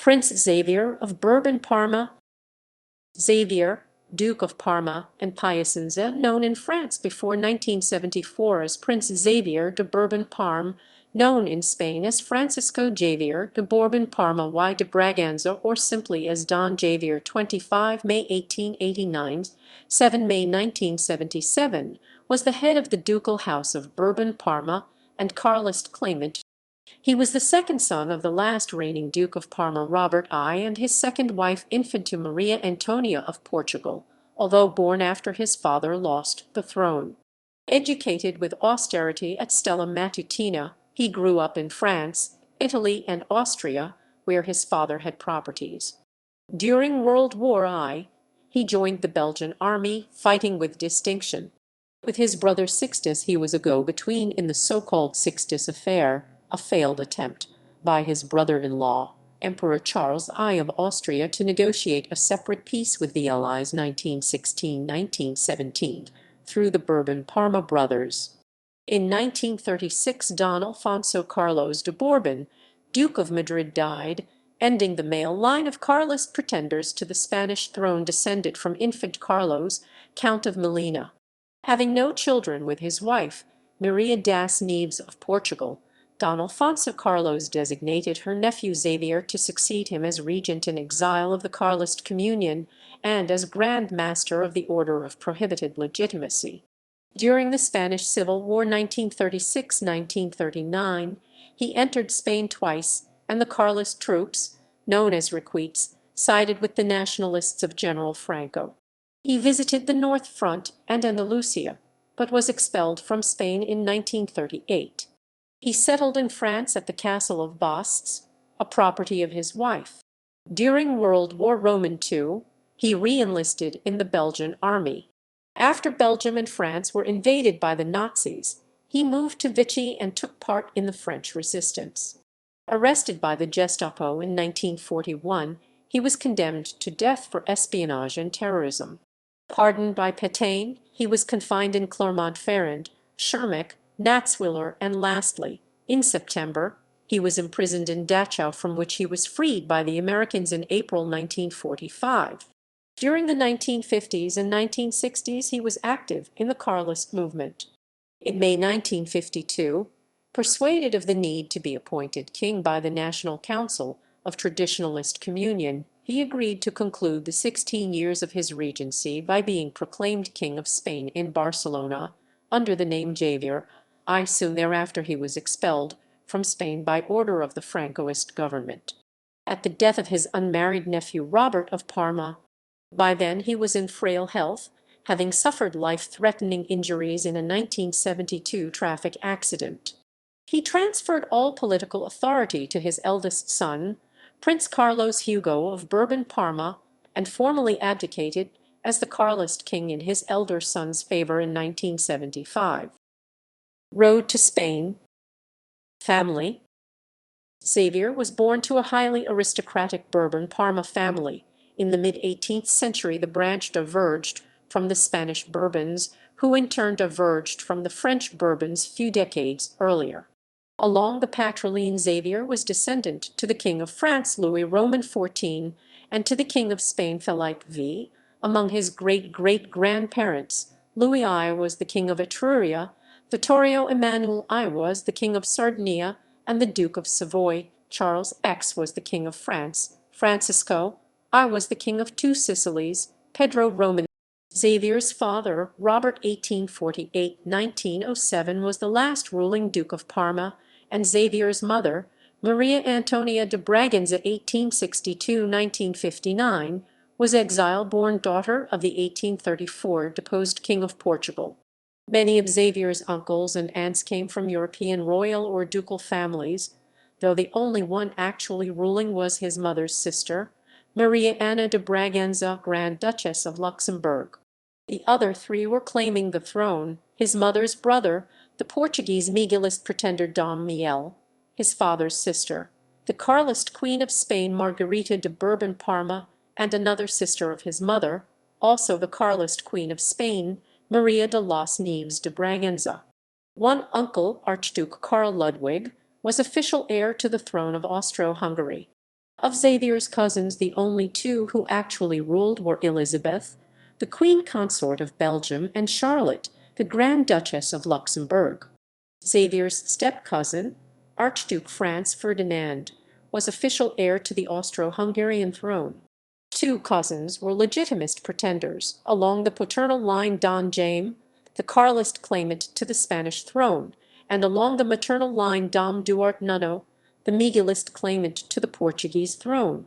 Prince Xavier of Bourbon-Parma. Xavier, Duke of Parma and Piacenza, known in France before 1974 as Prince Xavier de Bourbon-Parme, known in Spain as Francisco Javier de Bourbon-Parma y de Braganza, or simply as Don Javier, 25 May 1889, 7 May 1977, was the head of the ducal house of Bourbon-Parma and Carlist claimant. He was the second son of the last reigning Duke of Parma, Robert I, and his second wife, Infanta Maria Antonia of Portugal, although born after his father lost the throne. Educated with austerity at Stella Matutina, he grew up in France, Italy, and Austria, where his father had properties. During World War I, he joined the Belgian army, fighting with distinction. With his brother Sixtus, he was a go-between in the so-called Sixtus Affair, a failed attempt by his brother-in-law, Emperor Charles I of Austria, to negotiate a separate peace with the Allies 1916–1917 through the Bourbon-Parma brothers. In 1936, Don Alfonso Carlos de Bourbon, Duke of Madrid, died, ending the male line of Carlist pretenders to the Spanish throne descended from Infant Carlos, Count of Molina. Having no children with his wife, Maria das Neves of Portugal, Don Alfonso Carlos designated her nephew Xavier to succeed him as regent in exile of the Carlist communion and as Grand Master of the Order of Prohibited Legitimacy. During the Spanish Civil War 1936–1939, he entered Spain twice, and the Carlist troops, known as Requetes, sided with the nationalists of General Franco. He visited the North Front and Andalusia, but was expelled from Spain in 1938. He settled in France at the castle of Bastes, a property of his wife. During World War II, he re-enlisted in the Belgian army. After Belgium and France were invaded by the Nazis, he moved to Vichy and took part in the French resistance. Arrested by the Gestapo in 1941, he was condemned to death for espionage and terrorism. Pardoned by Pétain, he was confined in Clermont-Ferrand, Schirmeck, Natzwiller, and lastly, in September, he was imprisoned in Dachau, from which he was freed by the Americans in April 1945. During the 1950s and 1960s, he was active in the Carlist movement. In May 1952, persuaded of the need to be appointed king by the National Council of Traditionalist Communion, he agreed to conclude the 16 years of his regency by being proclaimed King of Spain in Barcelona under the name Xavier I. Soon thereafter he was expelled from Spain by order of the Francoist government. At the death of his unmarried nephew Robert of Parma, by then he was in frail health, having suffered life-threatening injuries in a 1972 traffic accident. He transferred all political authority to his eldest son, Prince Carlos Hugo of Bourbon-Parma, and formally abdicated as the Carlist king in his elder son's favor in 1975. Road to Spain. Family. Xavier was born to a highly aristocratic Bourbon-Parma family. In the mid-18th century, the branch diverged from the Spanish Bourbons, who in turn diverged from the French Bourbons few decades earlier. Along the patriline, Xavier was descendant to the King of France, Louis Roman XIV, and to the King of Spain, Philippe V. Among his great-great-grandparents, Louis I was the King of Etruria, Vittorio Emmanuel I was the King of Sardinia, and the Duke of Savoy, Charles X was the King of France, Francisco I was the King of Two Sicilies, Pedro Roman. Xavier's father, Robert 1848–1907, was the last ruling Duke of Parma, and Xavier's mother, Maria Antonia de Braganza 1862–1959, was exile-born daughter of the 1834 deposed King of Portugal. Many of Xavier's uncles and aunts came from European royal or ducal families, though the only one actually ruling was his mother's sister, Maria Anna de Braganza, Grand Duchess of Luxembourg. The other three were claiming the throne: his mother's brother, the Portuguese Miguelist pretender Dom Miguel, his father's sister, the Carlist Queen of Spain Margarita de Bourbon-Parma, and another sister of his mother, also the Carlist Queen of Spain, Maria de las Neves de Braganza. One uncle, Archduke Karl Ludwig, was official heir to the throne of Austro-Hungary. Of Xavier's cousins, the only two who actually ruled were Elizabeth, the Queen Consort of Belgium, and Charlotte, the Grand Duchess of Luxembourg. Xavier's step-cousin, Archduke Franz Ferdinand, was official heir to the Austro-Hungarian throne. Two cousins were legitimate pretenders. Along the paternal line, Don Jaime, the Carlist claimant to the Spanish throne, and along the maternal line, Dom Duarte Nuno, the Miguelist claimant to the Portuguese throne.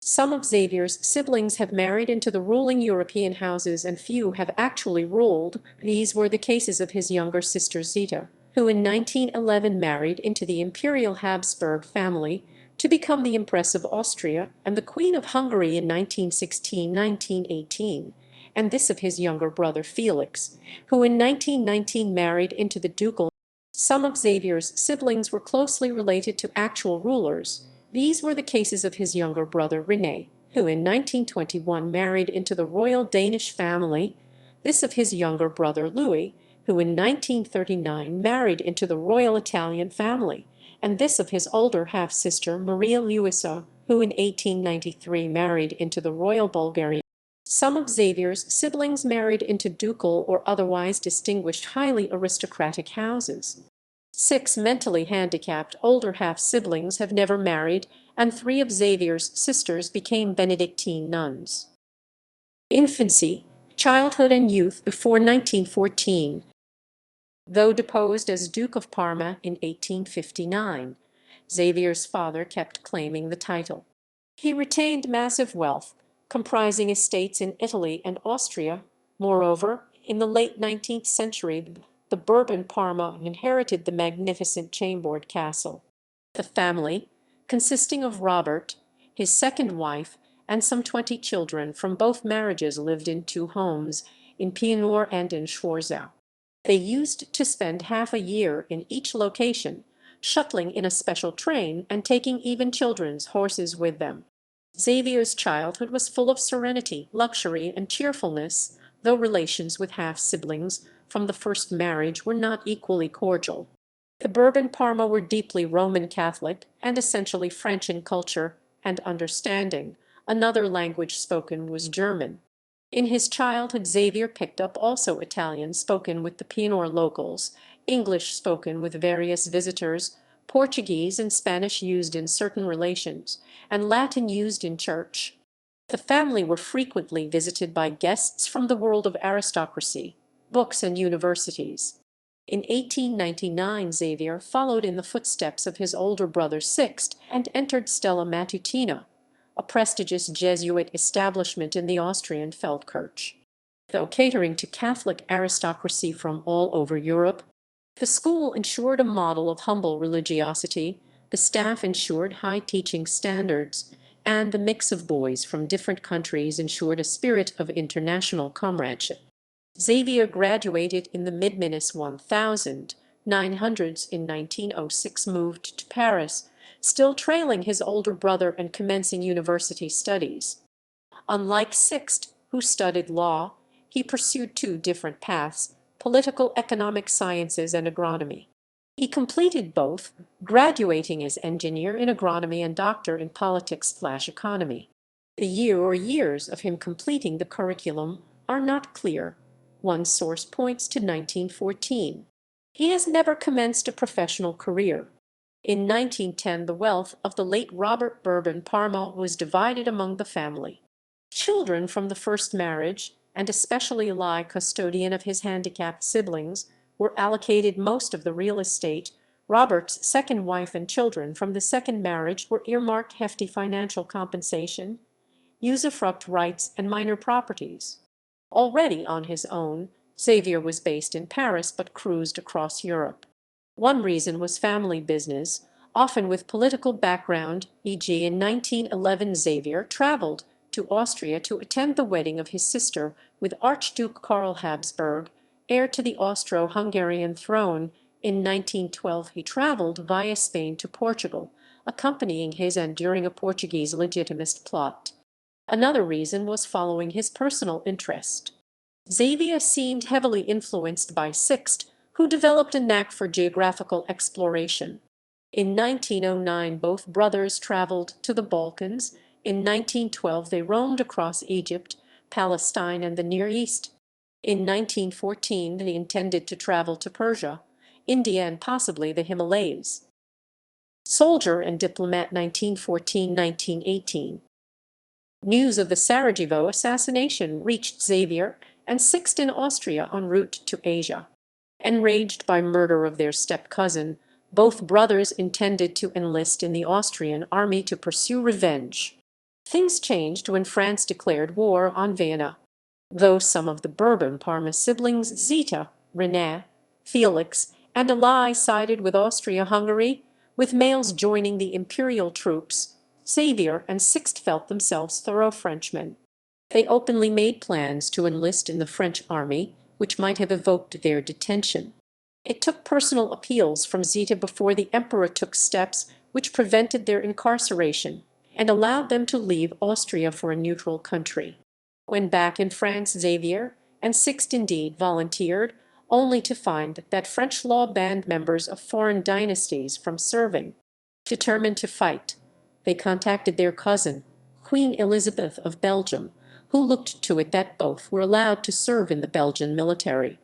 Some of Xavier's siblings have married into the ruling European houses and few have actually ruled. These were the cases of his younger sister Zita, who in 1911 married into the Imperial Habsburg family to become the Empress of Austria and the Queen of Hungary in 1916–1918, and this of his younger brother Felix, who in 1919 married into the ducal. Some of Xavier's siblings were closely related to actual rulers. These were the cases of his younger brother René, who in 1921 married into the royal Danish family, this of his younger brother Louis, who in 1939 married into the royal Italian family, and this of his older half-sister Maria Luisa, who in 1893 married into the royal Bulgarian. Some of Xavier's siblings married into ducal or otherwise distinguished highly aristocratic houses. 6 mentally handicapped older half-siblings have never married, and 3 of Xavier's sisters became Benedictine nuns. Infancy, childhood and youth before 1914. Though deposed as Duke of Parma in 1859, Xavier's father kept claiming the title. He retained massive wealth, comprising estates in Italy and Austria. Moreover, in the late 19th century, the Bourbon-Parma inherited the magnificent Chambord castle. The family, consisting of Robert, his second wife, and some 20 children from both marriages, lived in 2 homes, in Pianur and in Schwarzau. They used to spend half a year in each location, shuttling in a special train and taking even children's horses with them. Xavier's childhood was full of serenity, luxury, and cheerfulness, though relations with half-siblings from the first marriage were not equally cordial. The Bourbon-Parma were deeply Roman Catholic and essentially French in culture and understanding. Another language spoken was German. In his childhood, Xavier picked up also Italian spoken with the Pianur locals, English spoken with various visitors, Portuguese and Spanish used in certain relations, and Latin used in church. The family were frequently visited by guests from the world of aristocracy, books, and universities. In 1899 Xavier followed in the footsteps of his older brother Sixt and entered Stella Matutina, a prestigious Jesuit establishment in the Austrian Feldkirch. Though catering to Catholic aristocracy from all over Europe, the school ensured a model of humble religiosity, the staff ensured high teaching standards, and the mix of boys from different countries ensured a spirit of international comradeship. Xavier graduated in the mid-1900s in 1906, moved to Paris, still trailing his older brother and commencing university studies. Unlike Sixt, who studied law, he pursued 2 different paths: political economic sciences and agronomy. He completed both, graduating as engineer in agronomy and doctor in politics/economy. The year or years of him completing the curriculum are not clear. One source points to 1914. He has never commenced a professional career. In 1910 the wealth of the late Robert Bourbon-Parma was divided among the family. Children from the first marriage, and especially Eli, custodian of his handicapped siblings, were allocated most of the real estate. Robert's second wife and children from the second marriage were earmarked hefty financial compensation, usufruct rights, and minor properties. Already on his own, Xavier was based in Paris but cruised across Europe. One reason was family business, often with political background, e.g. in 1911 Xavier traveled to Austria to attend the wedding of his sister with Archduke Karl Habsburg, heir to the Austro-Hungarian throne. In 1912 he traveled via Spain to Portugal, accompanying his and during a Portuguese legitimist plot. Another reason was following his personal interest. Xavier seemed heavily influenced by Sixt, who developed a knack for geographical exploration. In 1909, both brothers traveled to the Balkans. In 1912, they roamed across Egypt, Palestine, and the Near East. In 1914, they intended to travel to Persia, India, and possibly the Himalayas. Soldier and diplomat 1914–1918. News of the Sarajevo assassination reached Xavier and Sixtus in Austria en route to Asia. Enraged by murder of their step-cousin, both brothers intended to enlist in the Austrian army to pursue revenge. Things changed when France declared war on Vienna. Though some of the Bourbon-Parma siblings Zita, René, Felix, and Ally sided with Austria-Hungary, with males joining the imperial troops, Xavier and Sixte felt themselves thorough Frenchmen. They openly made plans to enlist in the French army, which might have evoked their detention. It took personal appeals from Zita before the emperor took steps which prevented their incarceration and allowed them to leave Austria for a neutral country. When back in France, Xavier and Sixte indeed volunteered, only to find that French law banned members of foreign dynasties from serving. Determined to fight, they contacted their cousin, Queen Elizabeth of Belgium, who looked to it that both were allowed to serve in the Belgian military.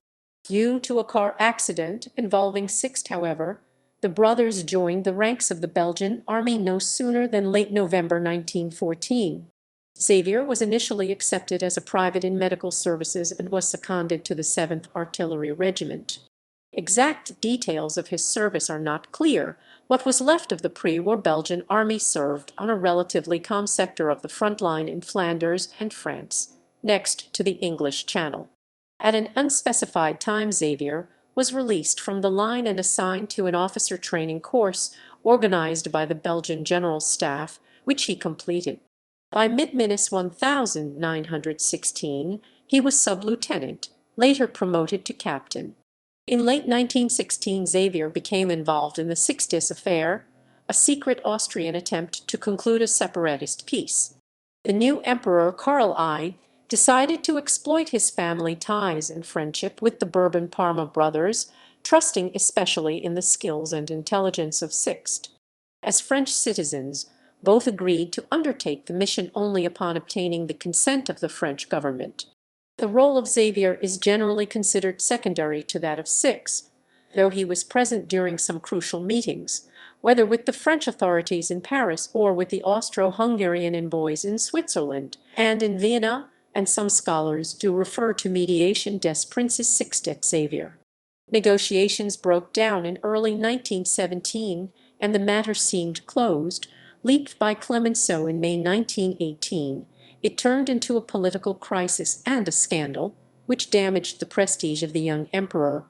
Due to a car accident involving Sixte, however, the brothers joined the ranks of the Belgian army no sooner than late November 1914. Xavier was initially accepted as a private in medical services and was seconded to the 7th Artillery Regiment. Exact details of his service are not clear. What was left of the pre-war Belgian army served on a relatively calm sector of the front line in Flanders and France, next to the English Channel. At an unspecified time, Xavier was released from the line and assigned to an officer training course organized by the Belgian General Staff, which he completed. By mid-1916, he was sub-lieutenant, later promoted to captain. In late 1916, Xavier became involved in the Sixtus Affair, a secret Austrian attempt to conclude a separatist peace. The new emperor Carl I decided to exploit his family ties and friendship with the Bourbon-Parma brothers, trusting especially in the skills and intelligence of Sixte. As French citizens, both agreed to undertake the mission only upon obtaining the consent of the French government. The role of Xavier is generally considered secondary to that of Sixte, though he was present during some crucial meetings, whether with the French authorities in Paris or with the Austro-Hungarian envoys in Switzerland and in Vienna, and some scholars do refer to mediation des Princes Sixte et Xavier. Negotiations broke down in early 1917, and the matter seemed closed. Leaked by Clemenceau in May 1918, it turned into a political crisis and a scandal, which damaged the prestige of the young emperor.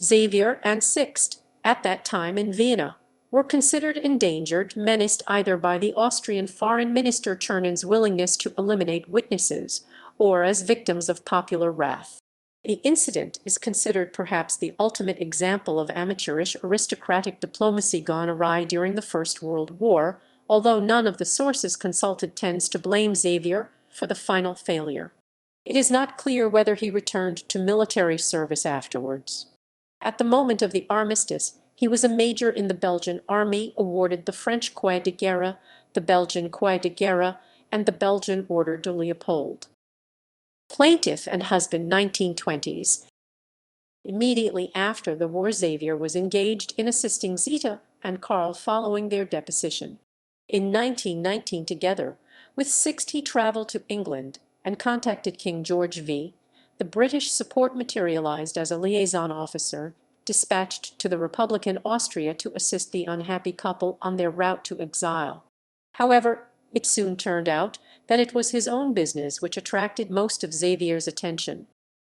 Xavier and Sixte, at that time in Vienna, were considered endangered, menaced either by the Austrian Foreign Minister Czernen's willingness to eliminate witnesses, or as victims of popular wrath. The incident is considered perhaps the ultimate example of amateurish aristocratic diplomacy gone awry during the First World War, although none of the sources consulted tends to blame Xavier for the final failure. It is not clear whether he returned to military service afterwards. At the moment of the armistice, he was a major in the Belgian army, awarded the French Croix de Guerre, the Belgian Croix de Guerre, and the Belgian Order de Leopold. Plaintiff and husband 1920s. Immediately after the war, Xavier was engaged in assisting Zita and Carl following their deposition. In 1919, together with Sixte, he traveled to England and contacted King George V. The British support materialized as a liaison officer, dispatched to the Republican Austria to assist the unhappy couple on their route to exile. However, it soon turned out that it was his own business which attracted most of Xavier's attention.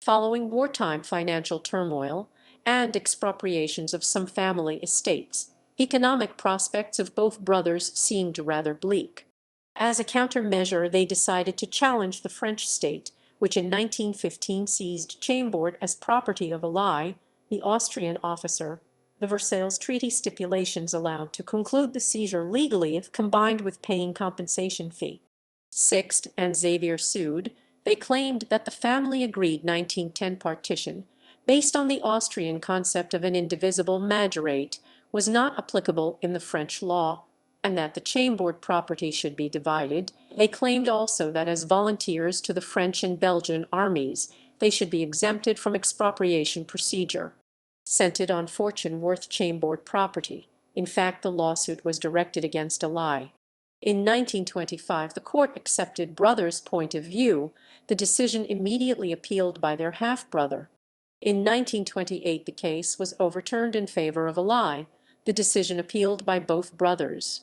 Following wartime financial turmoil and expropriations of some family estates, economic prospects of both brothers seemed rather bleak. As a countermeasure, they decided to challenge the French state, which in 1915 seized Chambord as property of Ally, the Austrian officer. The Versailles Treaty stipulations allowed to conclude the seizure legally if combined with paying compensation fee. Sixte and Xavier sued. They claimed that the family agreed 1910 partition, based on the Austrian concept of an indivisible majorate, was not applicable in the French law, and that the Chambord property should be divided. They claimed also that as volunteers to the French and Belgian armies, they should be exempted from expropriation procedure. Centered on fortune worth Chambord property. In fact, the lawsuit was directed against a lie. In 1925, the court accepted brothers' point of view, the decision immediately appealed by their half-brother. In 1928, the case was overturned in favor of a lie, the decision appealed by both brothers.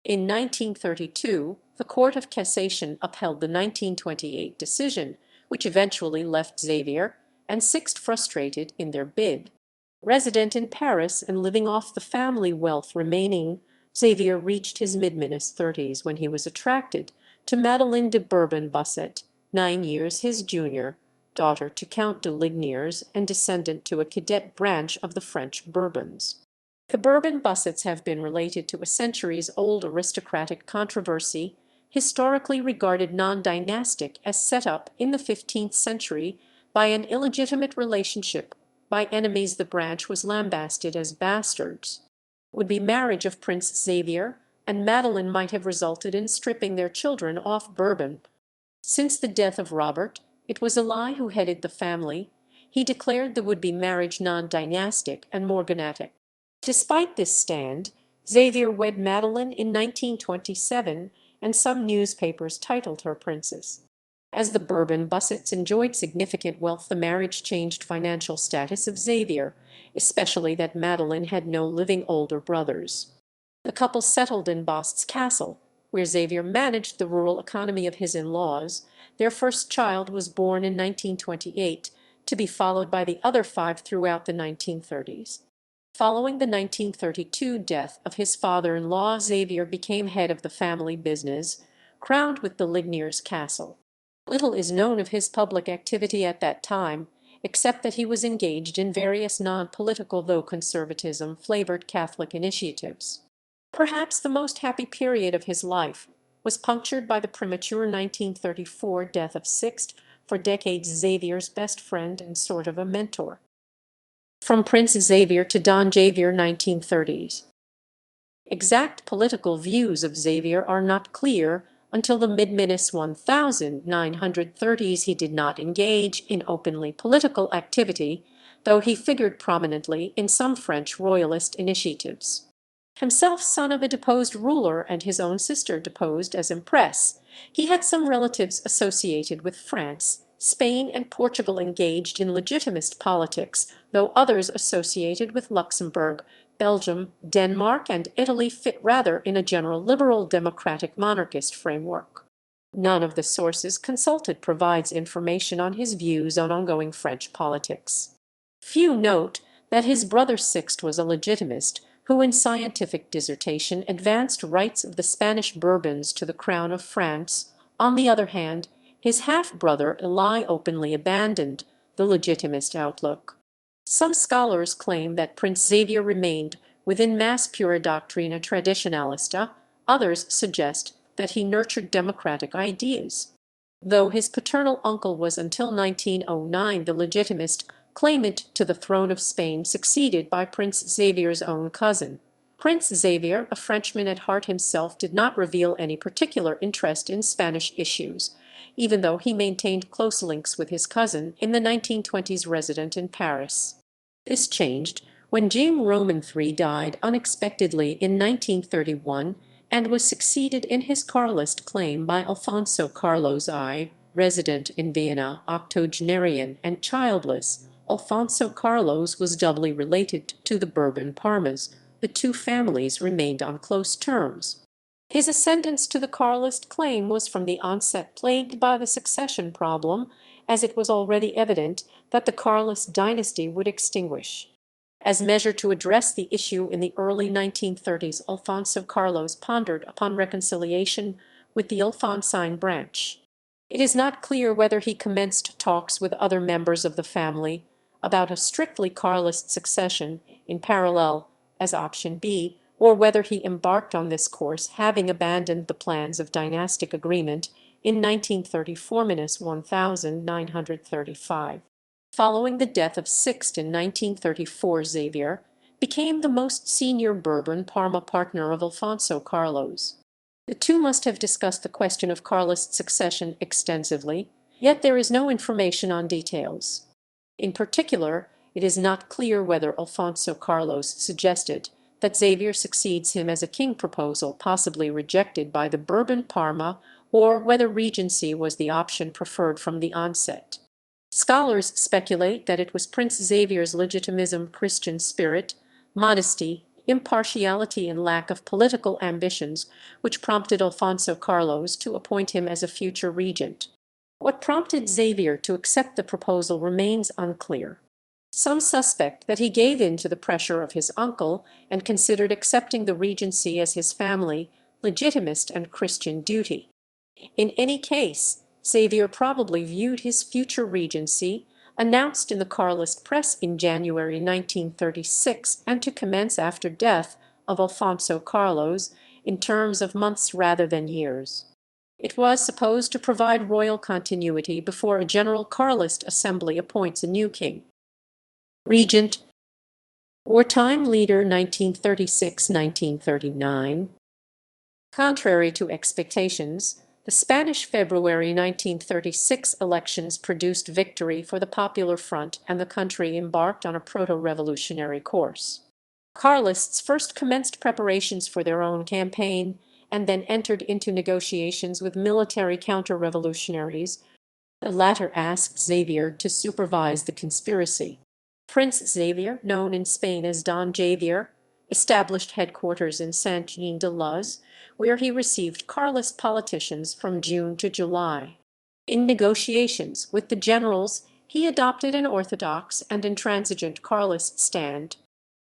In 1932, the Court of Cassation upheld the 1928 decision, which eventually left Xavier and Sixte frustrated in their bid. Resident in Paris and living off the family wealth remaining, Xavier reached his mid-30s when he was attracted to Madeleine de Bourbon-Basset, 9 years his junior, daughter to Count de Lignières and descendant to a cadet branch of the French Bourbons. The Bourbon-Bassets have been related to a centuries-old aristocratic controversy, historically regarded non-dynastic as set up in the 15th century by an illegitimate relationship. By enemies the branch was lambasted as bastards. Would-be marriage of Prince Xavier and Madeleine might have resulted in stripping their children off Bourbon. Since the death of Robert, it was a lie who headed the family. He declared the would-be marriage non-dynastic and morganatic. Despite this stand, Xavier wed Madeleine in 1927, and some newspapers titled her princess. As the Bourbon-Bassets enjoyed significant wealth, the marriage changed financial status of Xavier, especially that Madeleine had no living older brothers. The couple settled in Bast's castle, where Xavier managed the rural economy of his in-laws. Their first child was born in 1928, to be followed by the other 5 throughout the 1930s. Following the 1932 death of his father-in-law, Xavier became head of the family business, crowned with the Lignières castle. Little is known of his public activity at that time, except that he was engaged in various non-political though conservatism-flavored Catholic initiatives. Perhaps the most happy period of his life was punctured by the premature 1934 death of Sixte, for decades Xavier's best friend and sort of a mentor. From Prince Xavier to Don Javier, 1930s. Exact political views of Xavier are not clear. Until the mid-1930s he did not engage in openly political activity, though he figured prominently in some French royalist initiatives. Himself son of a deposed ruler and his own sister deposed as empress, he had some relatives associated with France. Spain and Portugal engaged in legitimist politics, though others associated with Luxembourg, Belgium, Denmark, and Italy fit rather in a general liberal democratic monarchist framework. None of the sources consulted provides information on his views on ongoing French politics. Few note that his brother Sixte was a legitimist who in scientific dissertation advanced rights of the Spanish Bourbons to the crown of France. On the other hand, his half-brother Eli openly abandoned the legitimist outlook. Some scholars claim that Prince Xavier remained within Mas Pura Doctrina Traditionalista, others suggest that he nurtured democratic ideas. Though his paternal uncle was until 1909 the legitimist claimant to the throne of Spain, succeeded by Prince Xavier's own cousin. Prince Xavier, a Frenchman at heart himself, did not reveal any particular interest in Spanish issues, even though he maintained close links with his cousin in the 1920s resident in Paris. This changed when Jean Roman III died unexpectedly in 1931 and was succeeded in his Carlist claim by Alfonso Carlos I, resident in Vienna, octogenarian and childless. Alfonso Carlos was doubly related to the Bourbon-Parmas. The two families remained on close terms. His ascendance to the Carlist claim was from the onset plagued by the succession problem, as it was already evident that the Carlist dynasty would extinguish. As measure to address the issue in the early 1930s, Alfonso Carlos pondered upon reconciliation with the Alphonsine branch. It is not clear whether he commenced talks with other members of the family about a strictly Carlist succession in parallel as option B, or whether he embarked on this course having abandoned the plans of dynastic agreement in 1934-1935. Following the death of Sixte in 1934, Xavier became the most senior Bourbon-Parma partner of Alfonso Carlos. The two must have discussed the question of Carlist succession extensively, yet there is no information on details. In particular, it is not clear whether Alfonso Carlos suggested that Xavier succeeds him as a king, proposal possibly rejected by the Bourbon-Parma, or whether regency was the option preferred from the onset. Scholars speculate that it was Prince Xavier's legitimism, Christian spirit, modesty, impartiality, and lack of political ambitions which prompted Alfonso Carlos to appoint him as a future regent. What prompted Xavier to accept the proposal remains unclear. Some suspect that he gave in to the pressure of his uncle and considered accepting the regency as his family, legitimist and Christian duty. In any case, Xavier probably viewed his future regency, announced in the Carlist press in January 1936 and to commence after death of Alfonso Carlos, in terms of months rather than years. It was supposed to provide royal continuity before a general Carlist assembly appoints a new king. Regent. Wartime leader 1936–1939. Contrary to expectations, the Spanish February 1936 elections produced victory for the Popular Front, and the country embarked on a proto-revolutionary course. Carlists first commenced preparations for their own campaign, and then entered into negotiations with military counter-revolutionaries. The latter asked Xavier to supervise the conspiracy. Prince Xavier, known in Spain as Don Javier, established headquarters in Saint-Jean-de-Luz, where he received Carlist politicians from June to July. In negotiations with the generals, he adopted an orthodox and intransigent Carlist stand.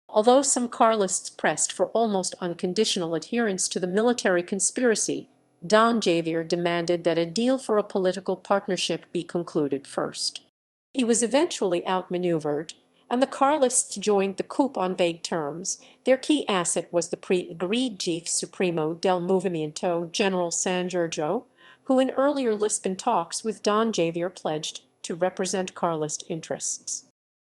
Although some Carlists pressed for almost unconditional adherence to the military conspiracy, Don Javier demanded that a deal for a political partnership be concluded first. He was eventually outmaneuvered, and the Carlists joined the coup on vague terms. Their key asset was the pre-agreed Chief Supremo del Movimiento, General San Giorgio, who in earlier Lisbon talks with Don Javier pledged to represent Carlist interests.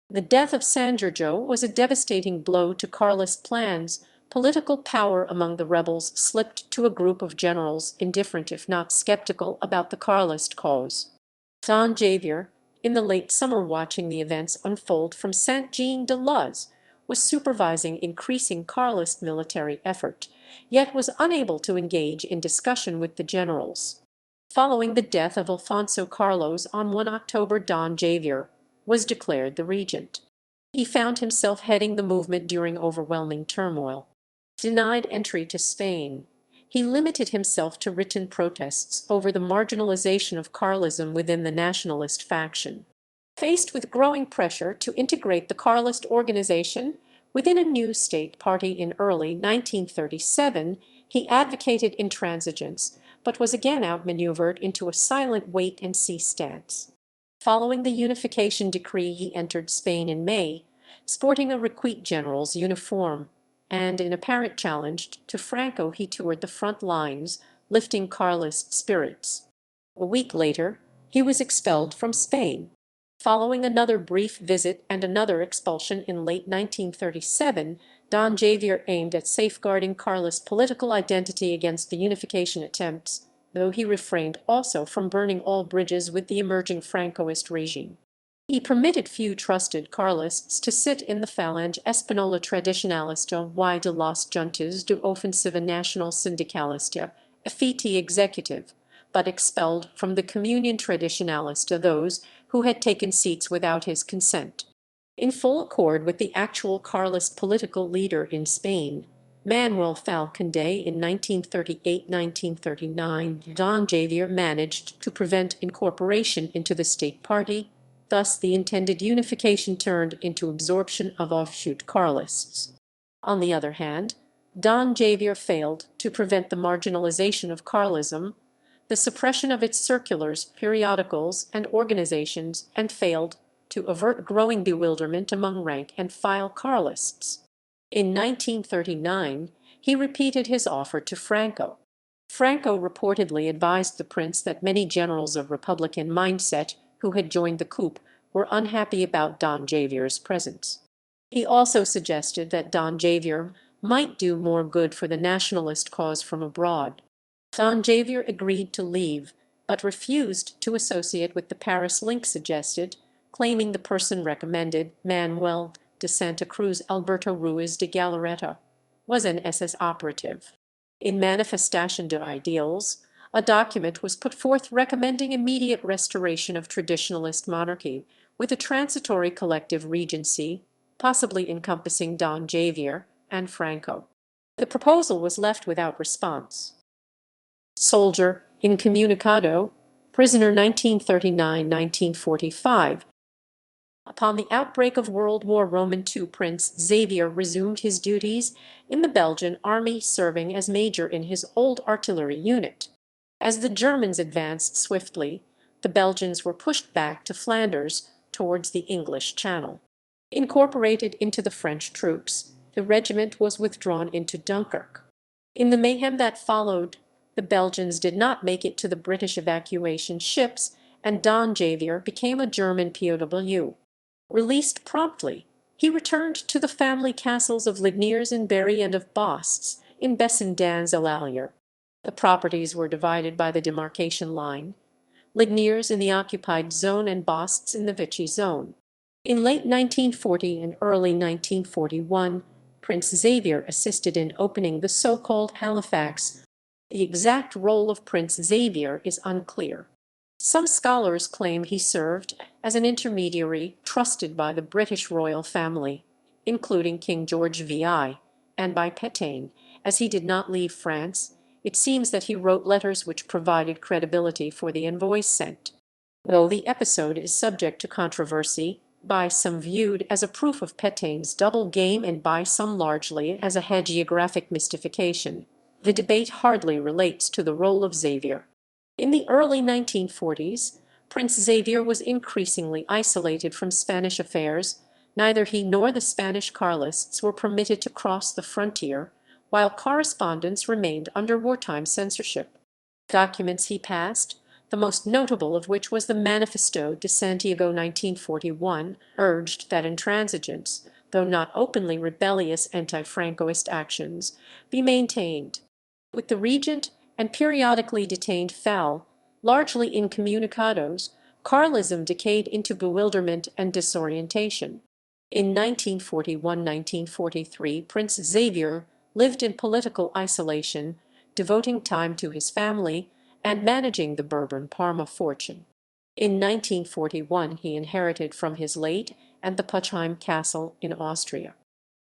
The death of San Giorgio was a devastating blow to Carlist plans. Political power among the rebels slipped to a group of generals indifferent if not skeptical about the Carlist cause. Don Javier, in the late summer watching the events unfold from Saint-Jean-de-Luz, was supervising increasing Carlist military effort, yet was unable to engage in discussion with the generals. Following the death of Alfonso Carlos on 1 October, Don Javier was declared the regent. He found himself heading the movement during overwhelming turmoil. Denied entry to Spain, he limited himself to written protests over the marginalization of Carlism within the nationalist faction. Faced with growing pressure to integrate the Carlist organization within a new state party in early 1937, he advocated intransigence, but was again outmaneuvered into a silent wait-and-see stance. Following the unification decree, he entered Spain in May, sporting a Requite general's uniform, and in apparent challenge to Franco he toured the front lines, lifting Carlist spirits. A week later, he was expelled from Spain. Following another brief visit and another expulsion in late 1937, Don Javier aimed at safeguarding Carlist political identity against the unification attempts, though he refrained also from burning all bridges with the emerging Francoist regime. He permitted few trusted Carlists to sit in the Falange Española Tradicionalista y de las Juntas de Ofensiva Nacional Sindicalista, FET executive, but expelled from the Comunión Tradicionalista those who had taken seats without his consent. In full accord with the actual Carlist political leader in Spain, Manuel Falconde, in 1938–1939, Don Javier managed to prevent incorporation into the state party. Thus, the intended unification turned into absorption of offshoot Carlists. On the other hand, Don Javier failed to prevent the marginalization of Carlism, the suppression of its circulars, periodicals, and organizations, and failed to avert growing bewilderment among rank-and-file Carlists. In 1939, he repeated his offer to Franco. Franco reportedly advised the prince that many generals of Republican mindset who had joined the coup were unhappy about Don Javier's presence. He also suggested that Don Javier might do more good for the nationalist cause from abroad. Don Javier agreed to leave, but refused to associate with the Paris link suggested, claiming the person recommended, Manuel de Santa Cruz Alberto Ruiz de Galarreta, was an SS operative. In Manifestation de Ideals, a document was put forth recommending immediate restoration of traditionalist monarchy, with a transitory collective regency, possibly encompassing Don Javier and Franco. The proposal was left without response. Soldier, incommunicado, prisoner 1939–1945. Upon the outbreak of World War II, Prince Xavier resumed his duties in the Belgian army, serving as major in his old artillery unit. As the Germans advanced swiftly, the Belgians were pushed back to Flanders towards the English Channel. Incorporated into the French troops, the regiment was withdrawn into Dunkirk. In the mayhem that followed, the Belgians did not make it to the British evacuation ships, and Don Javier became a German POW. Released promptly, he returned to the family castles of Ligniers in Berry and of Bosts in Bessin-dans-l'Allier. The properties were divided by the demarcation line, Ligniers in the occupied zone and Bosts in the Vichy zone. In late 1940 and early 1941, Prince Xavier assisted in opening the so-called Halifax. The exact role of Prince Xavier is unclear. Some scholars claim he served as an intermediary trusted by the British royal family, including King George VI, and by Pétain. As he did not leave France, it seems that he wrote letters which provided credibility for the envoys sent. Though the episode is subject to controversy, by some viewed as a proof of Pétain's double game and by some largely as a hagiographic mystification, the debate hardly relates to the role of Xavier. In the early 1940s, Prince Xavier was increasingly isolated from Spanish affairs. Neither he nor the Spanish Carlists were permitted to cross the frontier, while correspondence remained under wartime censorship. Documents he passed, the most notable of which was the Manifesto de Santiago 1941, urged that intransigence, though not openly rebellious anti-Francoist actions, be maintained. With the regent and periodically detained Fal, largely incommunicados, Carlism decayed into bewilderment and disorientation. In 1941–1943, Prince Xavier lived in political isolation, devoting time to his family and managing the Bourbon-Parma fortune. In 1941 he inherited from his late and the Puchheim castle in Austria.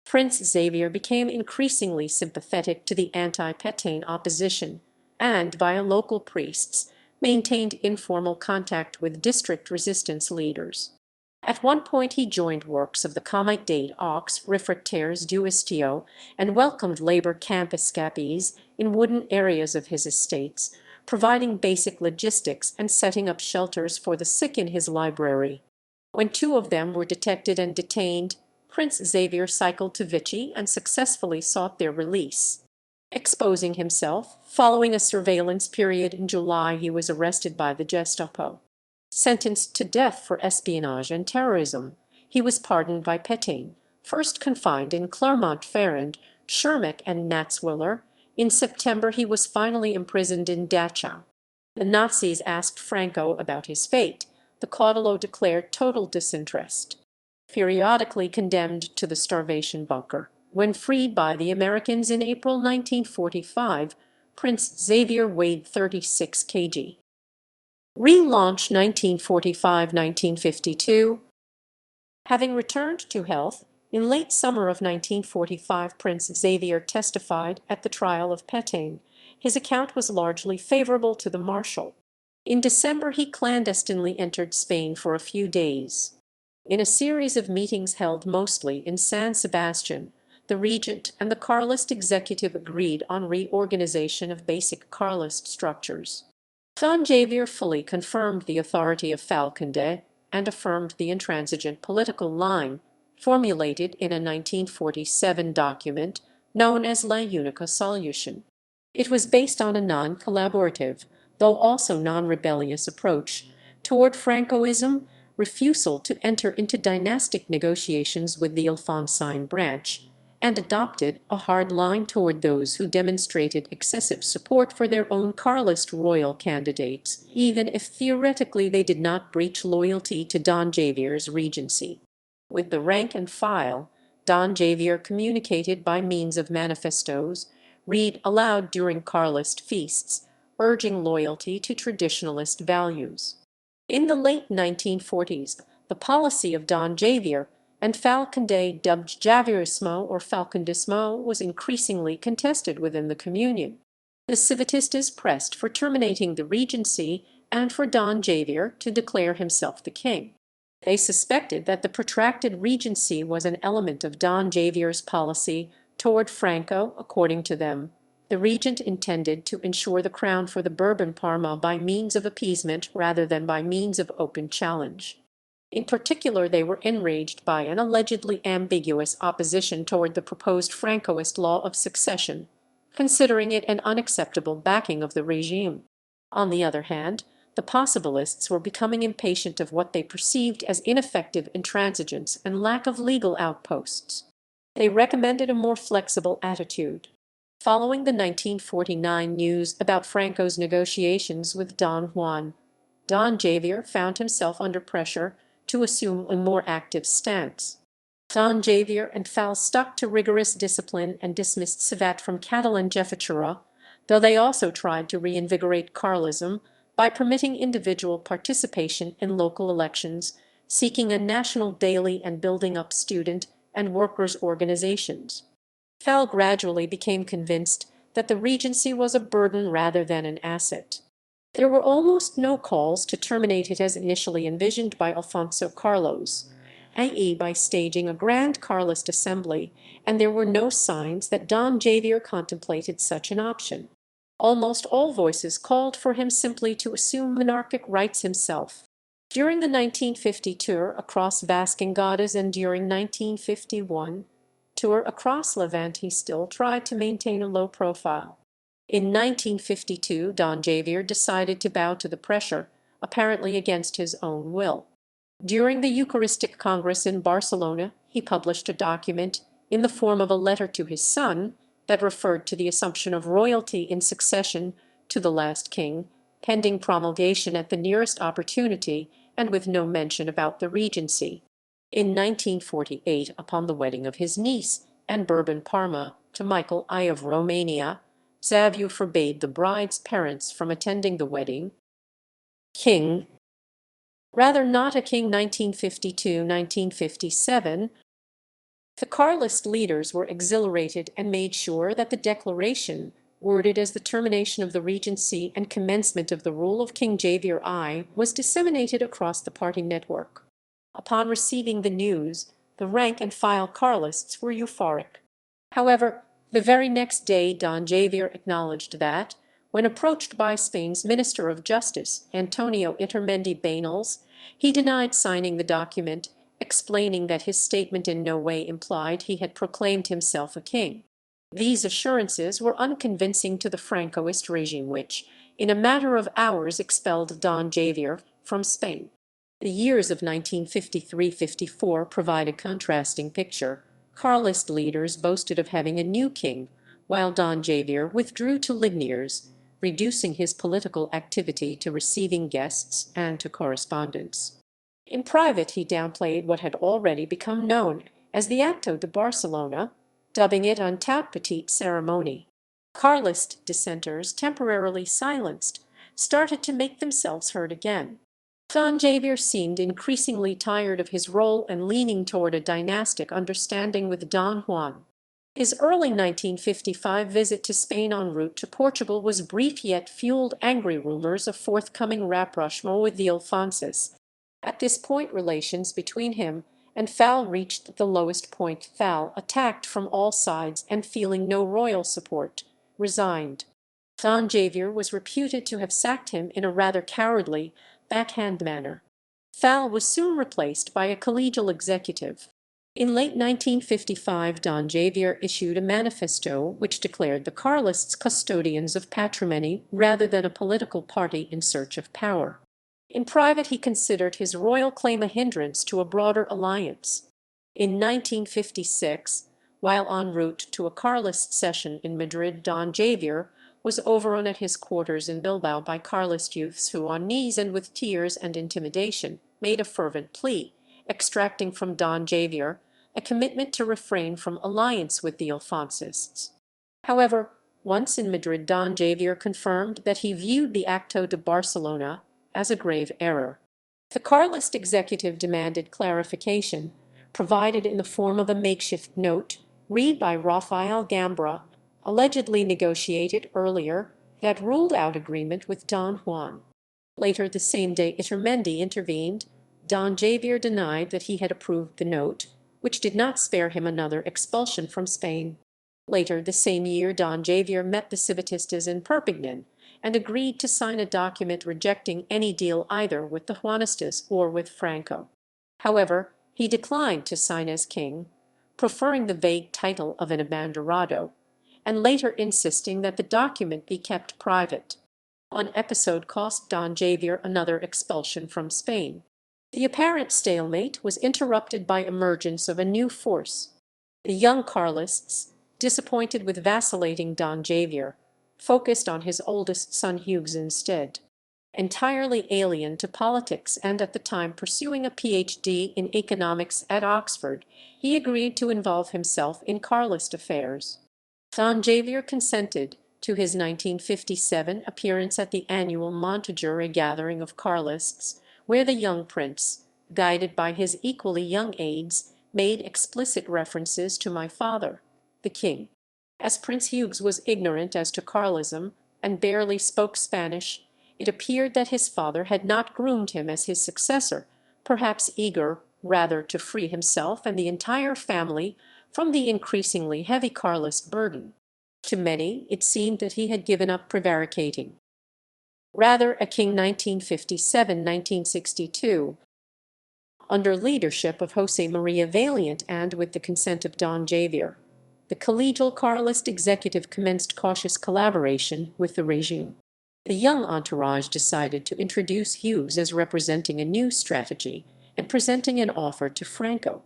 Prince Xavier became increasingly sympathetic to the anti-Pétain opposition and, via local priests, maintained informal contact with district resistance leaders. At one point he joined works of the Comité aux Réfractaires du Estio and welcomed labor camp escapees in wooden areas of his estates, providing basic logistics and setting up shelters for the sick in his library. When two of them were detected and detained, Prince Xavier cycled to Vichy and successfully sought their release. Exposing himself, following a surveillance period in July he was arrested by the Gestapo. Sentenced to death for espionage and terrorism, he was pardoned by Pétain, first confined in Clermont-Ferrand, Schirmeck and Natzwiller. In September he was finally imprisoned in Dachau. The Nazis asked Franco about his fate. The Caudillo declared total disinterest. Periodically condemned to the starvation bunker, when freed by the Americans in April 1945, Prince Xavier weighed 36 kg. Relaunch 1945–1952. Having returned to health, in late summer of 1945 Prince Xavier testified at the trial of Pétain. His account was largely favorable to the marshal. In December he clandestinely entered Spain for a few days. In a series of meetings held mostly in San Sebastian, the regent and the Carlist executive agreed on reorganization of basic Carlist structures. Don Javier fully confirmed the authority of Falconde and affirmed the intransigent political line formulated in a 1947 document known as La Unica Solution. It was based on a non-collaborative, though also non-rebellious approach toward Francoism, refusal to enter into dynastic negotiations with the Alphonsine branch, and adopted a hard line toward those who demonstrated excessive support for their own Carlist royal candidates, even if theoretically they did not breach loyalty to Don Javier's regency. With the rank and file, Don Javier communicated by means of manifestos, read aloud during Carlist feasts, urging loyalty to traditionalist values. In the late 1940s, the policy of Don Javier and Falconde, dubbed Javierismo or Falcondismo, was increasingly contested within the communion. The Civitistas pressed for terminating the regency and for Don Javier to declare himself the king. They suspected that the protracted regency was an element of Don Javier's policy toward Franco. According to them, the regent intended to ensure the crown for the Bourbon-Parma by means of appeasement rather than by means of open challenge. In particular, they were enraged by an allegedly ambiguous opposition toward the proposed Francoist law of succession, considering it an unacceptable backing of the regime. On the other hand, the possibilists were becoming impatient of what they perceived as ineffective intransigence and lack of legal outposts. They recommended a more flexible attitude. Following the 1949 news about Franco's negotiations with Don Juan, Don Javier found himself under pressure to assume a more active stance. Don Javier and Fal stuck to rigorous discipline and dismissed Savat from Catalan Jefatura, though they also tried to reinvigorate Carlism by permitting individual participation in local elections, seeking a national daily and building up student and workers' organizations. Fal gradually became convinced that the regency was a burden rather than an asset. There were almost no calls to terminate it as initially envisioned by Alfonso Carlos, i.e. by staging a grand Carlist assembly, and there were no signs that Don Javier contemplated such an option. Almost all voices called for him simply to assume monarchic rights himself. During the 1950 tour across Basking-Godas and during 1951 tour across Levant, he still tried to maintain a low profile. In 1952, Don Javier decided to bow to the pressure, apparently against his own will. During the Eucharistic Congress in Barcelona, he published a document, in the form of a letter to his son, that referred to the assumption of royalty in succession to the last king, pending promulgation at the nearest opportunity, and with no mention about the regency. In 1948, upon the wedding of his niece and Bourbon-Parma to Michael I of Romania, Xavier forbade the bride's parents from attending the wedding. King, rather not a king. 1952-1957. The Carlist leaders were exhilarated and made sure that the declaration, worded as the termination of the regency and commencement of the rule of King Xavier I, was disseminated across the party network. Upon receiving the news, the rank-and-file Carlists were euphoric. However, the very next day Don Javier acknowledged that, when approached by Spain's Minister of Justice, Antonio Intermendi Bañals, he denied signing the document, explaining that his statement in no way implied he had proclaimed himself a king. These assurances were unconvincing to the Francoist regime which, in a matter of hours, expelled Don Javier from Spain. The years of 1953-54 provide a contrasting picture. Carlist leaders boasted of having a new king, while Don Javier withdrew to Ligniers, reducing his political activity to receiving guests and to correspondence. In private, he downplayed what had already become known as the Acto de Barcelona, dubbing it un tout petit cérémonie. Carlist dissenters, temporarily silenced, started to make themselves heard again. Don Javier seemed increasingly tired of his role and leaning toward a dynastic understanding with Don Juan. His early 1955 visit to Spain en route to Portugal was brief yet fueled angry rumors of forthcoming rapprochement with the Alphonses. At this point, relations between him and Fal reached the lowest point. Fal, attacked from all sides and feeling no royal support, resigned. Don Javier was reputed to have sacked him in a rather cowardly, backhand manner. Fal was soon replaced by a collegial executive. In late 1955, Don Javier issued a manifesto which declared the Carlists custodians of patrimony rather than a political party in search of power. In private he considered his royal claim a hindrance to a broader alliance. In 1956, while en route to a Carlist session in Madrid, Don Javier was overrun at his quarters in Bilbao by Carlist youths who, on knees and with tears and intimidation, made a fervent plea, extracting from Don Javier a commitment to refrain from alliance with the Alfonsists. However, once in Madrid, Don Javier confirmed that he viewed the Acto de Barcelona as a grave error. The Carlist executive demanded clarification, provided in the form of a makeshift note, read by Rafael Gambra, allegedly negotiated earlier, that ruled out agreement with Don Juan. Later the same day Itermendi intervened. Don Javier denied that he had approved the note, which did not spare him another expulsion from Spain. Later the same year Don Javier met the Civitistas in Perpignan and agreed to sign a document rejecting any deal either with the Juanistas or with Franco. However, he declined to sign as king, preferring the vague title of an abanderado, and later insisting that the document be kept private. One episode cost Don Javier another expulsion from Spain. The apparent stalemate was interrupted by emergence of a new force. The young Carlists, disappointed with vacillating Don Javier, focused on his oldest son Hugues instead. Entirely alien to politics and at the time pursuing a Ph.D. in economics at Oxford, he agreed to involve himself in Carlist affairs. Don Javier consented to his 1957 appearance at the annual Montejury gathering of Carlists, where the young prince, guided by his equally young aides, made explicit references to my father, the king. As Prince Hugues was ignorant as to Carlism and barely spoke Spanish, it appeared that his father had not groomed him as his successor, perhaps eager rather to free himself and the entire family from the increasingly heavy Carlist burden. To many it seemed that he had given up prevaricating. Rather a king 1957–1962. Under leadership of José María Valiant and with the consent of Don Javier, the collegial Carlist executive commenced cautious collaboration with the regime. The young entourage decided to introduce Hugues as representing a new strategy and presenting an offer to Franco.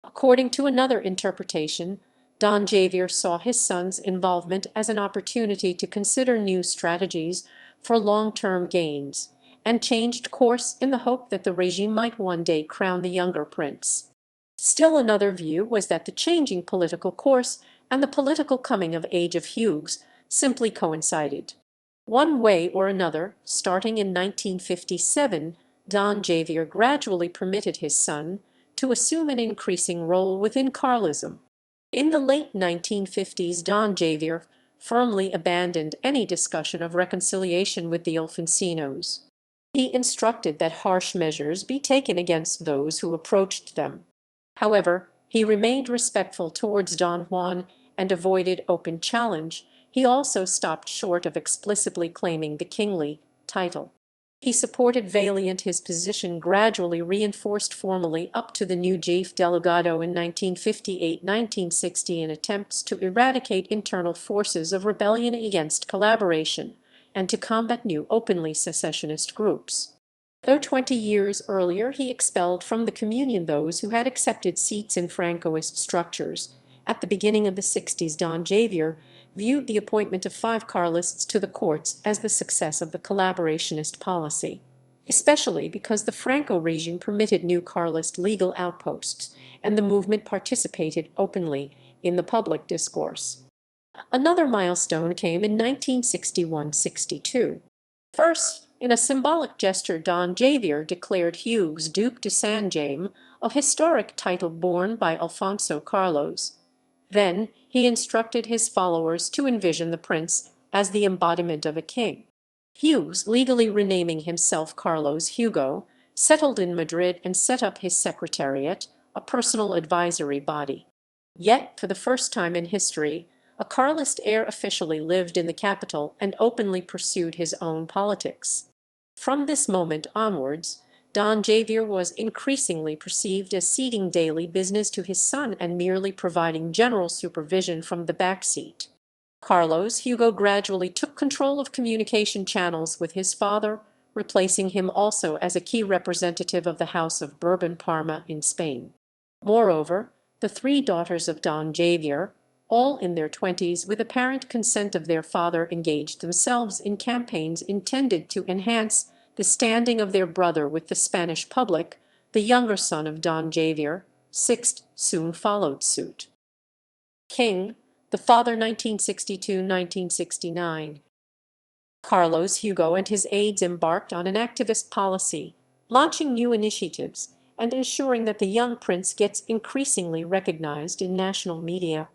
According to another interpretation, Don Javier saw his son's involvement as an opportunity to consider new strategies for long-term gains, and changed course in the hope that the regime might one day crown the younger prince. Still another view was that the changing political course and the political coming of age of Hugues simply coincided. One way or another, starting in 1957, Don Javier gradually permitted his son to assume an increasing role within Carlism. In the late 1950s, Don Javier firmly abandoned any discussion of reconciliation with the Alfonsinos. He instructed that harsh measures be taken against those who approached them. However, he remained respectful towards Don Juan and avoided open challenge. He also stopped short of explicitly claiming the kingly title. He supported Valiant. His position gradually reinforced formally up to the new Jefe Delegado in 1958–1960 in attempts to eradicate internal forces of rebellion against collaboration and to combat new openly secessionist groups. Though 20 years earlier he expelled from the Communion those who had accepted seats in Francoist structures, at the beginning of the 60s Don Javier viewed the appointment of 5 Carlists to the courts as the success of the collaborationist policy, especially because the Franco regime permitted new Carlist legal outposts, and the movement participated openly in the public discourse. Another milestone came in 1961–62. First, in a symbolic gesture, Don Javier declared Hugues Duc de San Jaime, a historic title borne by Alfonso Carlos. Then he instructed his followers to envision the prince as the embodiment of a king. Hugues, legally renaming himself Carlos Hugo, settled in Madrid and set up his secretariat, a personal advisory body. Yet, for the first time in history, a Carlist heir officially lived in the capital and openly pursued his own politics. From this moment onwards, Don Javier was increasingly perceived as ceding daily business to his son and merely providing general supervision from the back seat. Carlos Hugo gradually took control of communication channels with his father, replacing him also as a key representative of the House of Bourbon-Parma in Spain. Moreover, the three daughters of Don Javier, all in their twenties, with apparent consent of their father, engaged themselves in campaigns intended to enhance the standing of their brother with the Spanish public. The younger son of Don Javier, Sixtus, soon followed suit. King, the father 1962–1969. Carlos Hugo and his aides embarked on an activist policy, launching new initiatives and ensuring that the young prince gets increasingly recognized in national media.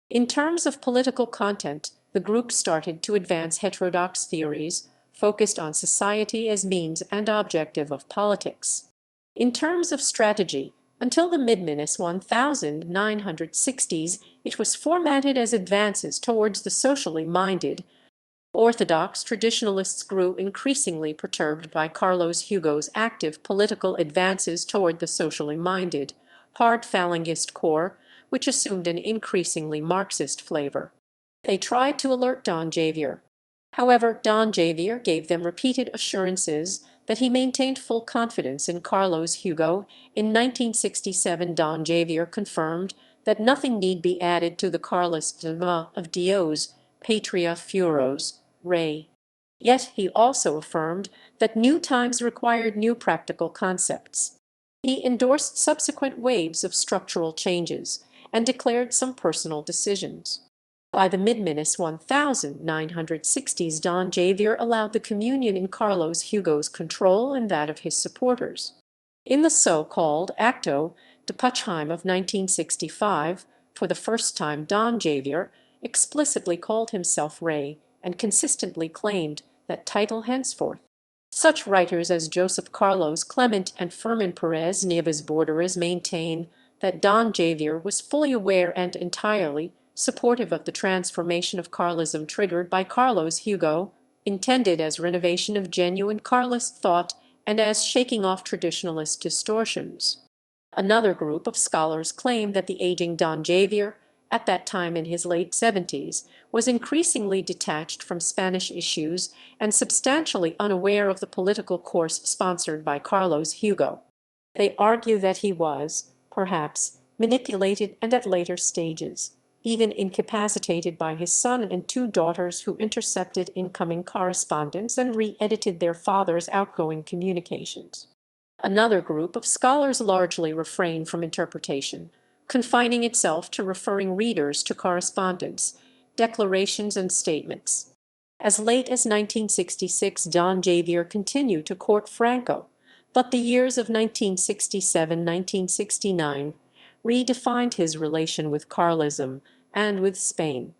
In terms of political content, the group started to advance heterodox theories focused on society as means and objective of politics. In terms of strategy, until the mid-1960s, it was formatted as advances towards the socially minded. Orthodox traditionalists grew increasingly perturbed by Carlos Hugo's active political advances toward the socially minded, hard Falangist core, which assumed an increasingly Marxist flavor. They tried to alert Don Javier. However, Don Javier gave them repeated assurances that he maintained full confidence in Carlos Hugo. In 1967, Don Javier confirmed that nothing need be added to the Carlist dogma of Dios, Patria Furos, Rey. Yet he also affirmed that new times required new practical concepts. He endorsed subsequent waves of structural changes and declared some personal decisions. By the mid-1960s, Don Javier allowed the communion in Carlos Hugo's control and that of his supporters. In the so-called Acto de Puchheim of 1965, for the first time Don Javier explicitly called himself Rey and consistently claimed that title henceforth. Such writers as Joseph Carlos Clement and Fermin Perez Nieves Borderas maintain that Don Javier was fully aware and entirely supportive of the transformation of Carlism triggered by Carlos Hugo, intended as renovation of genuine Carlist thought and as shaking off traditionalist distortions. Another group of scholars claim that the aging Don Javier, at that time in his late 70s, was increasingly detached from Spanish issues and substantially unaware of the political course sponsored by Carlos Hugo. They argue that he was, perhaps, manipulated and at later stages, even incapacitated by his son and two daughters who intercepted incoming correspondence and re-edited their father's outgoing communications. Another group of scholars largely refrain from interpretation, confining itself to referring readers to correspondence, declarations, and statements. As late as 1966, Don Javier continued to court Franco, but the years of 1967–1969 redefined his relation with Carlism and with Spain.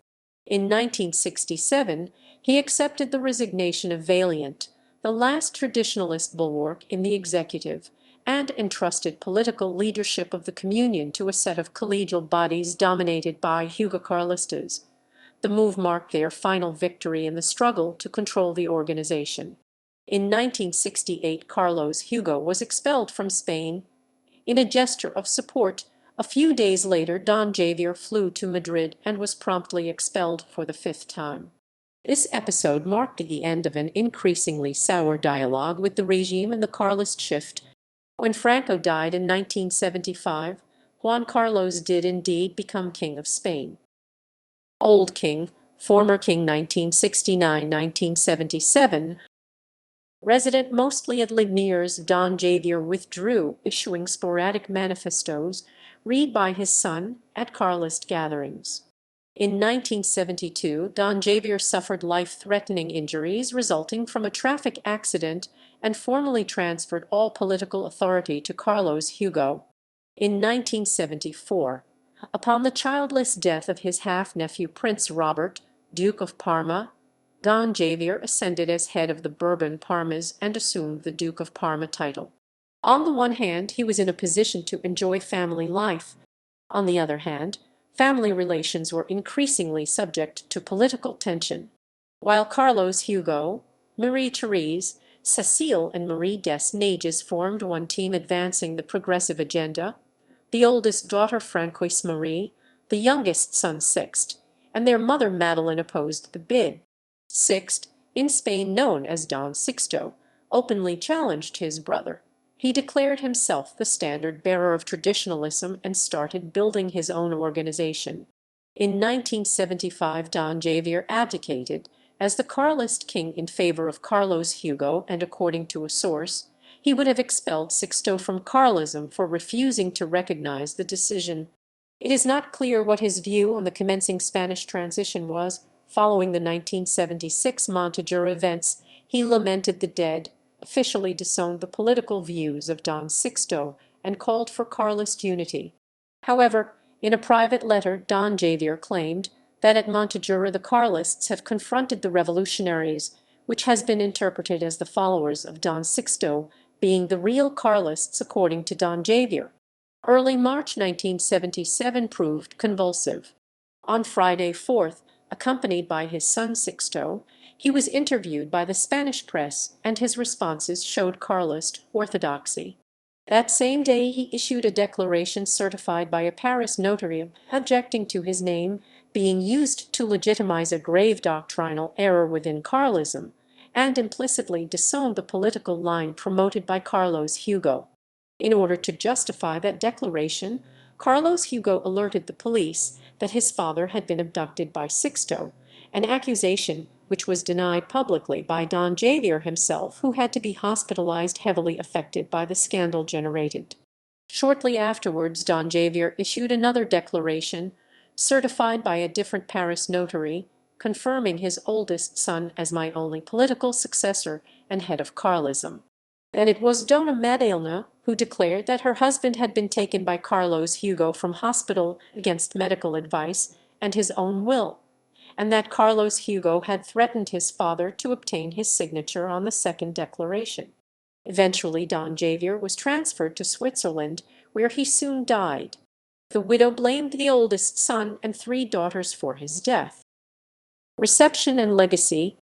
In 1967, he accepted the resignation of Valiant, the last traditionalist bulwark in the executive, and entrusted political leadership of the Communion to a set of collegial bodies dominated by Hugo Carlistas. The move marked their final victory in the struggle to control the organization. In 1968, Carlos Hugo was expelled from Spain. In a gesture of support, a few days later Don Javier flew to Madrid and was promptly expelled for the fifth time. This episode marked the end of an increasingly sour dialogue with the regime and the Carlist shift. When Franco died in 1975, Juan Carlos did indeed become King of Spain. Old King, former King 1969–1977. Resident mostly at Ligniers, Don Javier withdrew, issuing sporadic manifestos, read by his son, at Carlist gatherings. In 1972, Don Javier suffered life-threatening injuries resulting from a traffic accident and formally transferred all political authority to Carlos Hugo. In 1974, upon the childless death of his half-nephew Prince Robert, Duke of Parma, Don Javier ascended as head of the Bourbon-Parmas and assumed the Duke of Parma title. On the one hand, he was in a position to enjoy family life. On the other hand, family relations were increasingly subject to political tension. While Carlos Hugo, Marie-Therese, Cécile and Marie des Neiges formed one team advancing the progressive agenda, the oldest daughter Francoise Marie, the youngest son Sixte, and their mother Madeleine opposed the bid. Sixte, in Spain known as Don Sixto, openly challenged his brother. He declared himself the standard-bearer of traditionalism and started building his own organization. In 1975, Don Javier abdicated as the Carlist king in favor of Carlos Hugo, and according to a source, he would have expelled Sixto from Carlism for refusing to recognize the decision. It is not clear what his view on the commencing Spanish transition was. Following the 1976 Montejur events, he lamented the dead, officially disowned the political views of Don Sixto, and called for Carlist unity. However, in a private letter, Don Javier claimed that at Montejur the Carlists have confronted the revolutionaries, which has been interpreted as the followers of Don Sixto being the real Carlists according to Don Javier. Early March 1977 proved convulsive. On Friday 4th, accompanied by his son Sixto, he was interviewed by the Spanish press, and his responses showed Carlist orthodoxy. That same day he issued a declaration certified by a Paris notary objecting to his name being used to legitimize a grave doctrinal error within Carlism, and implicitly disowned the political line promoted by Carlos Hugo. In order to justify that declaration, Carlos Hugo alerted the police that his father had been abducted by Sixto, an accusation which was denied publicly by Don Javier himself, who had to be hospitalized heavily affected by the scandal generated. Shortly afterwards, Don Javier issued another declaration, certified by a different Paris notary, confirming his oldest son as my only political successor and head of Carlism. Then it was Dona Maddalena who declared that her husband had been taken by Carlos Hugo from hospital against medical advice and his own will, and that Carlos Hugo had threatened his father to obtain his signature on the second declaration. Eventually, Don Javier was transferred to Switzerland, where he soon died. The widow blamed the oldest son and three daughters for his death. Reception and legacy.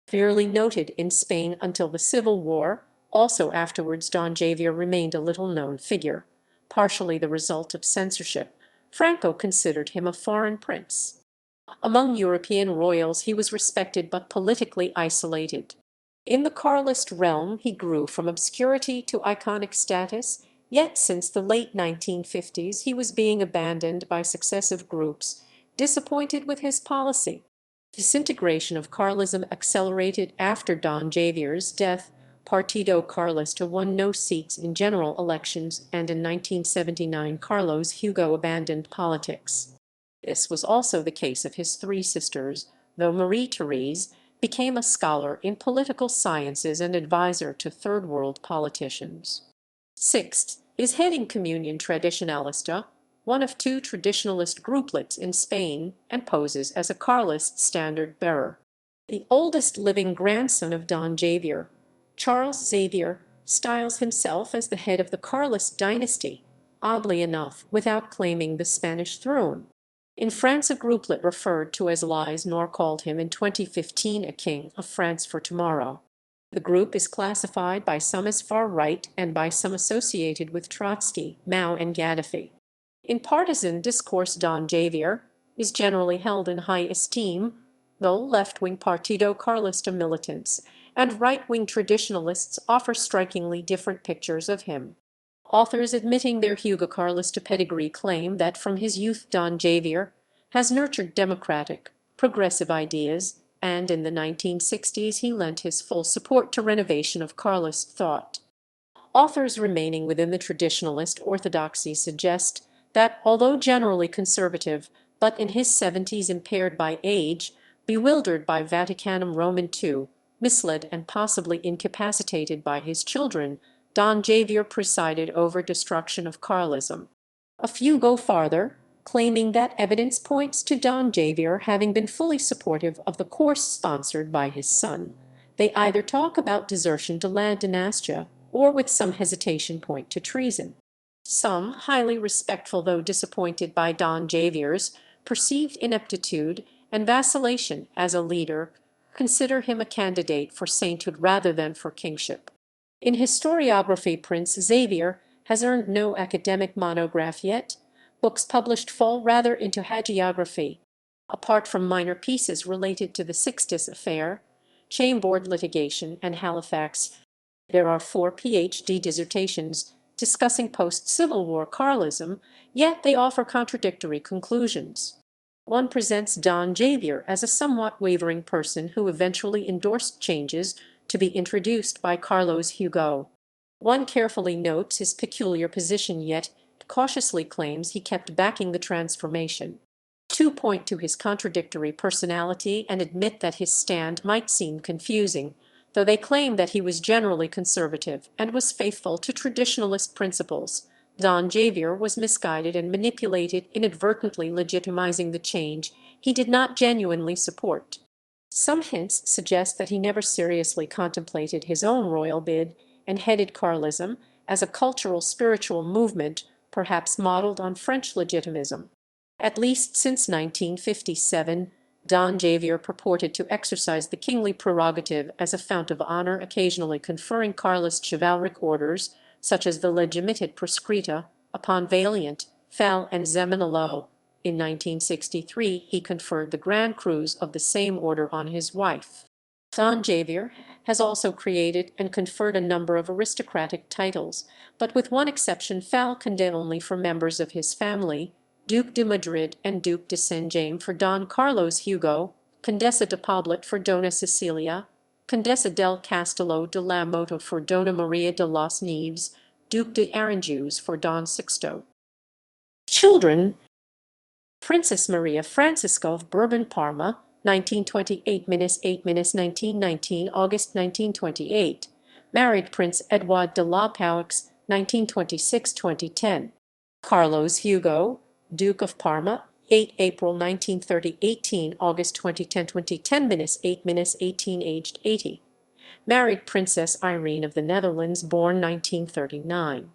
Severely noted in Spain until the Civil War, also afterwards Don Javier remained a little-known figure, partially the result of censorship. Franco considered him a foreign prince. Among European royals he was respected but politically isolated. In the Carlist realm he grew from obscurity to iconic status, yet since the late 1950s he was being abandoned by successive groups, disappointed with his policy. Disintegration of Carlism accelerated after Don Javier's death. Partido Carlista won no seats in general elections, and in 1979 Carlos Hugo abandoned politics. This was also the case of his three sisters, though Marie-Therese became a scholar in political sciences and advisor to Third World politicians. Sixth is heading Communion Tradicionalista, one of two traditionalist grouplets in Spain, and poses as a Carlist standard-bearer. The oldest living grandson of Don Javier, Charles Xavier, styles himself as the head of the Carlist dynasty, oddly enough, without claiming the Spanish throne. In France, a grouplet referred to as Lies Nor called him in 2015 a king of France for tomorrow. The group is classified by some as far-right and by some associated with Trotsky, Mao, and Gaddafi. In partisan discourse, Don Javier is generally held in high esteem, though left-wing Partido Carlista militants and right-wing traditionalists offer strikingly different pictures of him. Authors admitting their Hugo Carlista pedigree claim that from his youth Don Javier has nurtured democratic, progressive ideas, and in the 1960s he lent his full support to renovation of Carlist thought. Authors remaining within the traditionalist orthodoxy suggest that, although generally conservative, but in his 70s impaired by age, bewildered by Vaticanum Roman II, misled and possibly incapacitated by his children, Don Javier presided over destruction of Carlism. A few go farther, claiming that evidence points to Don Javier having been fully supportive of the course sponsored by his son. They either talk about desertion to La Dinastia or with some hesitation point to treason. Some, highly respectful though disappointed by Don Javier's perceived ineptitude and vacillation as a leader, consider him a candidate for sainthood rather than for kingship. In historiography, Prince Xavier has earned no academic monograph yet. Books published fall rather into hagiography. Apart from minor pieces related to the Sixtus Affair, Chambord litigation, and Halifax. There are 4 PhD dissertations discussing post-Civil War Carlism, yet they offer contradictory conclusions. One presents Don Javier as a somewhat wavering person who eventually endorsed changes to be introduced by Carlos Hugo. One carefully notes his peculiar position, yet cautiously claims he kept backing the transformation. 2 point to his contradictory personality and admit that his stand might seem confusing, though they claim that he was generally conservative and was faithful to traditionalist principles. Don Javier was misguided and manipulated, inadvertently legitimizing the change he did not genuinely support. Some hints suggest that he never seriously contemplated his own royal bid and headed Carlism as a cultural spiritual movement, perhaps modeled on French legitimism. At least since 1957, Don Javier purported to exercise the kingly prerogative as a fount of honor, occasionally conferring Carlist chivalric orders, such as the Legimited Proscrita, upon Valiant, Fell, and Zeminalo. In 1963, he conferred the Grand Cruz of the same order on his wife. Don Javier has also created and conferred a number of aristocratic titles, but with one exception, Fell condemned only for members of his family: Duke de Madrid and Duke de Saint-James for Don Carlos Hugo, Condesa de Poblet for Dona Cecilia, Condesa del Castello de la Mota for Dona Maria de los Nieves, Duke de Aranjuez for Don Sixto. Children: Princess Maria Francisco of Bourbon-Parma, 1928–8–1919, August 1928. Married Prince Edouard de laAux, 1926–2010. Carlos Hugo, Duke of Parma, 8 April 1930, 18 August 2010, 2010–8–18, aged 80. Married Princess Irene of the Netherlands, born 1939.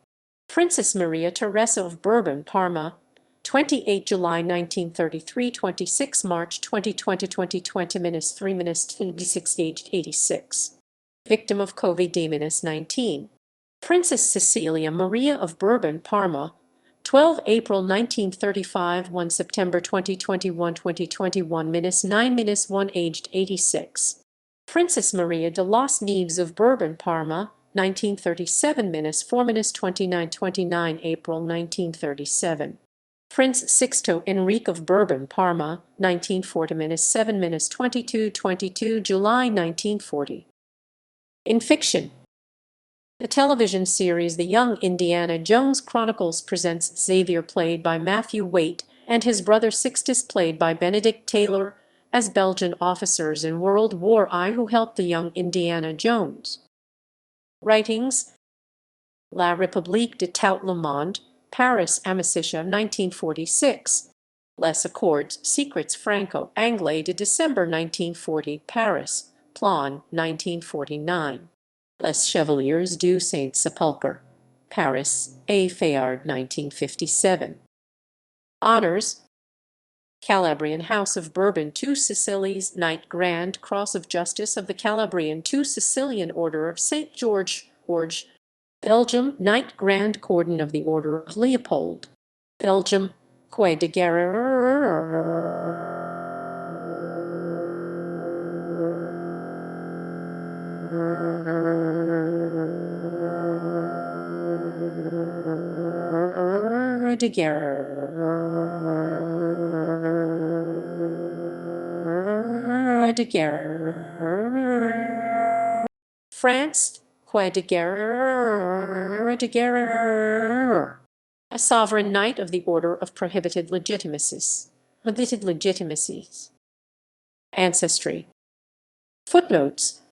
Princess Maria Teresa of Bourbon-Parma, 28 July 1933, 26 March 2020, 2020–3–26, aged 86. Victim of COVID-19. Princess Cecilia Maria of Bourbon-Parma, 12 April 1935, 1 September 2021, 2021–9–1, aged 86. Princess Maria de los Nieves of Bourbon-Parma, 1937–4–29–29, April 1937. Prince Sixto Enrique of Bourbon-Parma, 1940–7–22–22, July 1940. In fiction, the television series The Young Indiana Jones Chronicles presents Xavier, played by Matthew Waite, and his brother Sixtus, played by Benedict Taylor, as Belgian officers in World War I who helped the young Indiana Jones. Writings: La République de tout le monde, Paris, Amicitia, 1946. Les Accords, Secrets Franco-Anglais de December 1940, Paris, Plan, 1949. Les Chevaliers du Saint-Sepulchre, Paris, A. Fayard, 1957. Honors: Calabrian House of Bourbon, 2 Sicilies, Knight Grand Cross of Justice of the Calabrian 2 Sicilian Order of St. George, Belgium, Knight Grand Cordon of the Order of Leopold, Belgium, Croix de Guerre de Guerre. France, Croix de Guerre. A sovereign knight of the Order of Prohibited Legitimacies. Ancestry. Footnotes: